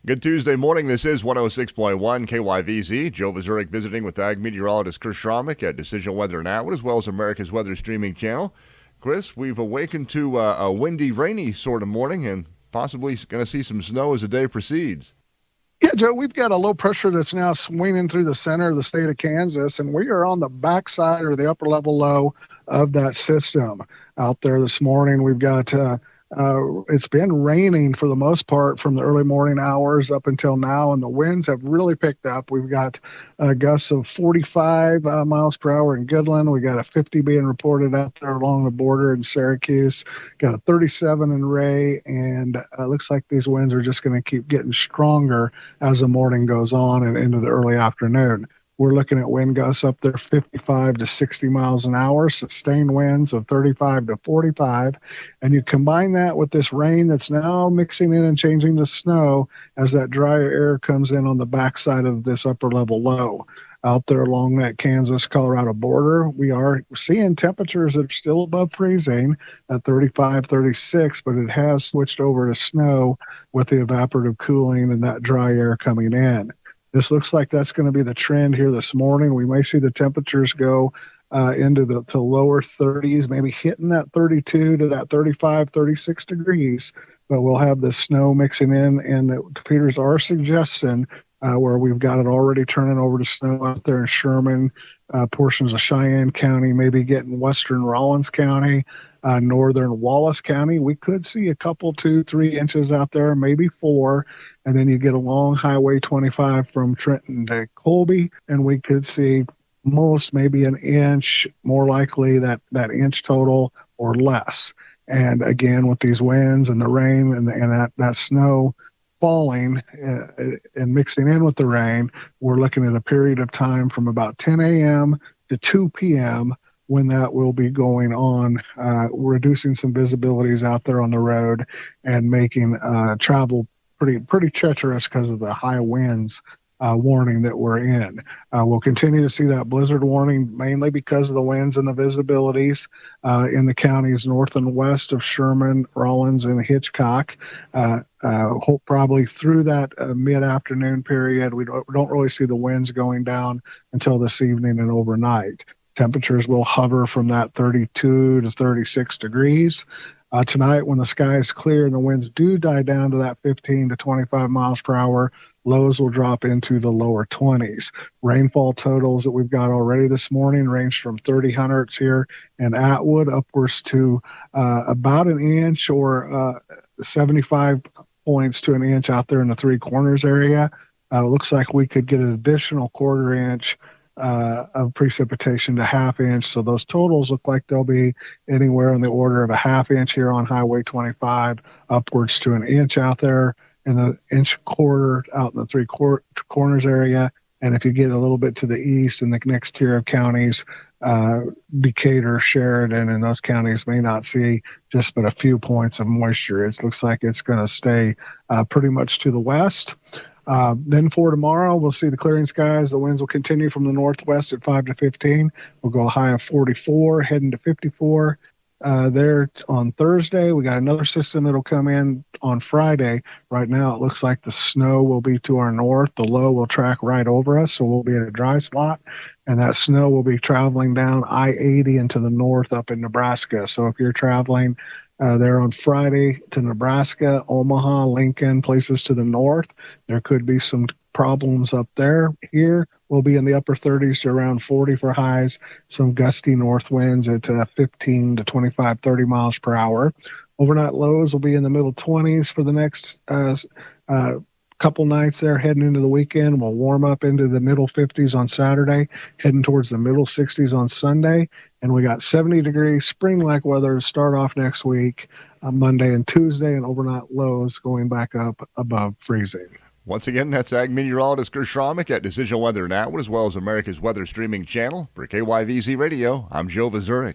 Good Tuesday morning. This is 106.1 KYVZ. Joe Vazurek visiting with Ag meteorologist Chris Sramek at Decision Weather Now, as well as America's Weather Streaming Channel. Chris, we've awakened to a windy, rainy sort of morning and possibly going to see some snow as the day proceeds. Yeah, Joe, we've got a low pressure that's now swinging through the center of the state of Kansas, and we are on the backside or the upper level low of that system. Out there this morning, we've got it's been raining for the most part from the early morning hours up until now, and the winds have really picked up. We've got gusts of 45 miles per hour in Goodland. We got a 50 being reported out there along the border in Syracuse. Got a 37 in Ray, and it looks like these winds are just going to keep getting stronger as the morning goes on and into the early afternoon. We're looking at wind gusts up there 55 to 60 miles an hour, sustained winds of 35 to 45. And you combine that with this rain that's now mixing in and changing to snow as that drier air comes in on the backside of this upper level low. Out there along that Kansas-Colorado border, we are seeing temperatures that are still above freezing at 35, 36, but it has switched over to snow with the evaporative cooling and that dry air coming in. This looks like that's going to be the trend here this morning. We may see the temperatures go into the lower 30s, maybe hitting that 32 to that 35, 36 degrees. But we'll have the snow mixing in, and the computers are suggesting where we've got it already turning over to snow out there in Sherman, portions of Cheyenne County, maybe getting western Rollins County, northern Wallace County. We could see a couple, 2-3 inches out there, maybe 4. And then you get along Highway 25 from Trenton to Colby, and we could see most maybe an inch, more likely that inch total or less. And again, with these winds and the rain and that snow falling and mixing in with the rain, we're looking at a period of time from about 10 a.m. to 2 p.m. when that will be going on, reducing some visibilities out there on the road and making travel pretty treacherous because of the high winds warning that we're in. We'll continue to see that blizzard warning mainly because of the winds and the visibilities in the counties north and west of Sherman, Rollins, and Hitchcock. Hope probably through that mid-afternoon period. We don't really see the winds going down until this evening and overnight. Temperatures will hover from that 32 to 36 degrees. Tonight, when the sky is clear and the winds do die down to that 15 to 25 miles per hour, lows will drop into the lower 20s. Rainfall totals that we've got already this morning range from 30 hundredths here in Atwood upwards to about an inch or 75 points to an inch out there in the Three Corners area. It looks like we could get an additional quarter inch of precipitation to half inch. So those totals look like they'll be anywhere in the order of a half inch here on Highway 25, upwards to an inch out there in the inch quarter out in the Three Corners area. And if you get a little bit to the east in the next tier of counties, Decatur, Sheridan, and those counties may not see just but a few points of moisture. It looks like it's going to stay pretty much to the west. Then for tomorrow, we'll see the clearing skies. The winds will continue from the northwest at 5 to 15. We'll go a high of 44, heading to 54. There on Thursday, we got another system that'll come in on Friday. Right now, it looks like the snow will be to our north. The low will track right over us, so we'll be at a dry spot. And that snow will be traveling down I-80 into the north up in Nebraska. So if you're traveling there on Friday to Nebraska, Omaha, Lincoln, places to the north, there could be some problems up there. Here, we'll be in the upper 30s to around 40 for highs, some gusty north winds at 15 to 25, 30 miles per hour. Overnight lows will be in the middle 20s for the next couple nights there heading into the weekend. We'll warm up into the middle 50s on Saturday, heading towards the middle 60s on Sunday. And we got 70 degrees spring-like weather to start off next week, Monday and Tuesday, and overnight lows going back up above freezing. Once again, that's Ag meteorologist Chris Sramek at Decision Weather Now, as well as America's Weather Streaming Channel. For KYVZ Radio, I'm Joe Vazurek.